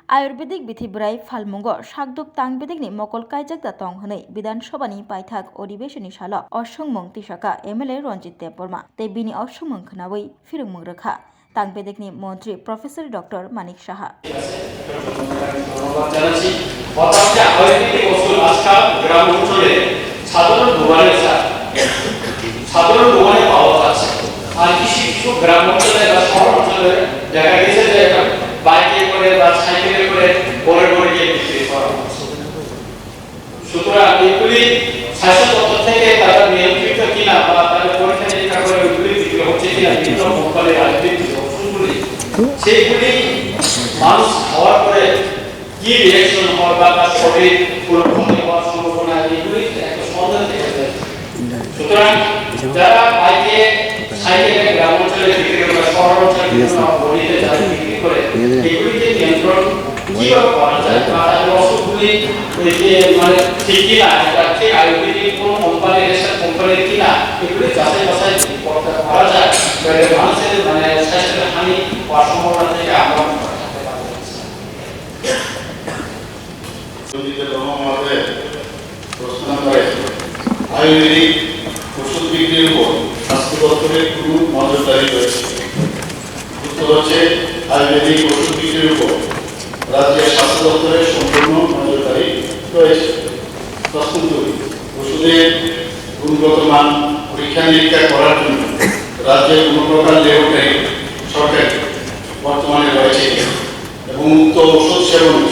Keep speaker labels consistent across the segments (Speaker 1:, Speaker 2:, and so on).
Speaker 1: आयुर्वेदिक बिथिब्राय फालमुंग सागदुक तांगबेदिकनि मकल कायजाकदा तंग हनै विधानसभानि पायथाक अधिवेशननि साल असंमं तिसाका एमएलए रंजित देबबर्मा ते बिनि असंमं खनावै फिरुंमं रोखा तांगबेदिकनि मन्त्री प्रफेसर डॉक्टर मानिक साहा
Speaker 2: সাধারণ দোকানে পাওয়া যাচ্ছে আর কিছু গ্রাম অঞ্চলে বা শহর অঞ্চলে দেখা গেছে যে বাইকে করে বা সাইকেলে করে পরে পরে গিয়ে বিক্রি করা হচ্ছে। সুতরাং এগুলি স্বাস্থ্য দপ্তর থেকে তারা নিয়ন্ত্রিত কিনা বা তাদের পরীক্ষা নিরীক্ষা করে ওইগুলি বিক্রি হচ্ছে কিনা বিভিন্ন কোম্পানির আয়ুর্বেদিক ওষুধগুলি সেইগুলি মানুষ খাওয়ার পরে কি রিয়াকশন হয় বা তার শরীর কোনো ক্ষতি হওয়ার সম্ভাবনা এগুলি একটা সন্দেহ থেকে যায়। সুতরাং যারা বাইকে সাইকেলে গ্রাম অঞ্চলে বিক্রি করে শহর অঞ্চলে বড়িতে যারা বিক্রি করে এগুলিকে নিয়ন্ত্রণ কিভাবে করা যায় বা তাদের ওষুধগুলি মানে ঠিক কিনা এটা ঠিক আয়ুর্বেদিক কোন কোম্পানির কিনা এগুলি যাচাই বাছাই করা যায় তাহলে মানুষের মানে স্বাস্থ্যের হানি হওয়ার সম্ভাবনা থেকে আমরা থাকতে পারবো।
Speaker 3: আয়ুর্বেদিক ওষুধ বিক্রির উপর স্বাস্থ্য দপ্তরের কোনো নজরদারি রয়েছে। উত্তর হচ্ছে আয়ুর্বেদিক ওষুধ বিক্রির উপর রাজ্যের স্বাস্থ্য দপ্তরের সম্পূর্ণ নজরদারি রয়েছে। প্রশ্ন দুই, ওষুধের গুণগত মান পরীক্ষা নিরীক্ষা করার জন্য রাজ্যের কোনো প্রকার ল্যাবরেটরি সরকারি বর্তমানে রয়েছে এবং উক্ত ওষুধ সেবনে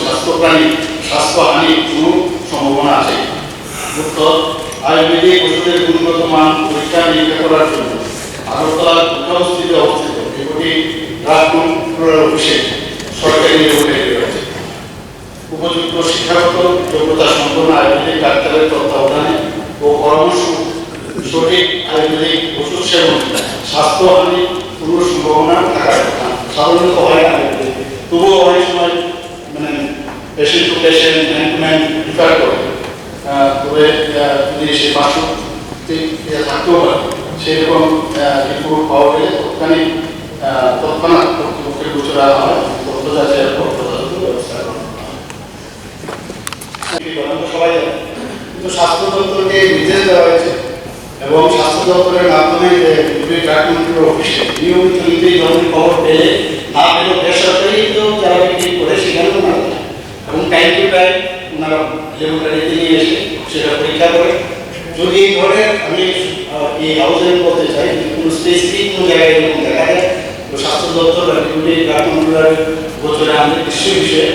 Speaker 3: স্বাস্থ্যহানির কোনো সম্ভাবনা আছে। উত্তর, আয়ুর্বেদিক ওষুধের গুণগত মান পরীক্ষা নিরীক্ষা করার জন্য আগরতলার অবস্থিত এগুলি ড্রাগ কন্ট্রোলার অফিসে সরকারি ল্যাবরেটরি রয়েছে। উপযুক্ত শিক্ষাগত যোগ্যতা সম্পন্ন আয়ুর্বেদিক ডাক্তারের তত্ত্বাবধানে ও পরামর্শ সঠিক আয়ুর্বেদিক ওষুধ সেবন স্বাস্থ্যহানির কোনো সম্ভাবনা থাকার কথা সাধারণত হয় না, তবুও অনেক সময় মানে patient to patient man differ করে। তবে যদি সে বাসক থাকতেও পারে সেরকম রিপোর্ট পাওয়া গেলে তৎক্ষণাৎ কর্তৃপক্ষের গোচরা হয়, তথ্য যাচাইয়ের পর যথাযথ ব্যবস্থা করা সবাই জানে। কিন্তু স্বাস্থ্য দপ্তরকে নির্দেশ দেওয়া হয়েছে এবং স্বাস্থ্য দপ্তরের মাধ্যমে ড্রাগ কন্ট্রোল অফিসে নিয়মিত এই ধরনের খবর পেলে না পেলেও বেসরকারি তো যারা বিক্রি করে সেখানেও না এবং টাইম টু টাইম ওনারা ল্যাবরেটরিতে নিয়ে এসে সেটা পরীক্ষা করে। যদি এই ধরনের আমি এই আলোচনা করতে চাই কোনো স্পেসিফিক কোনো জায়গায় এরকম দেখা যায় তো স্বাস্থ্য দপ্তর বা ড্রাগ কন্ট্রোলারের গোচরে আমাদের বিষয়ে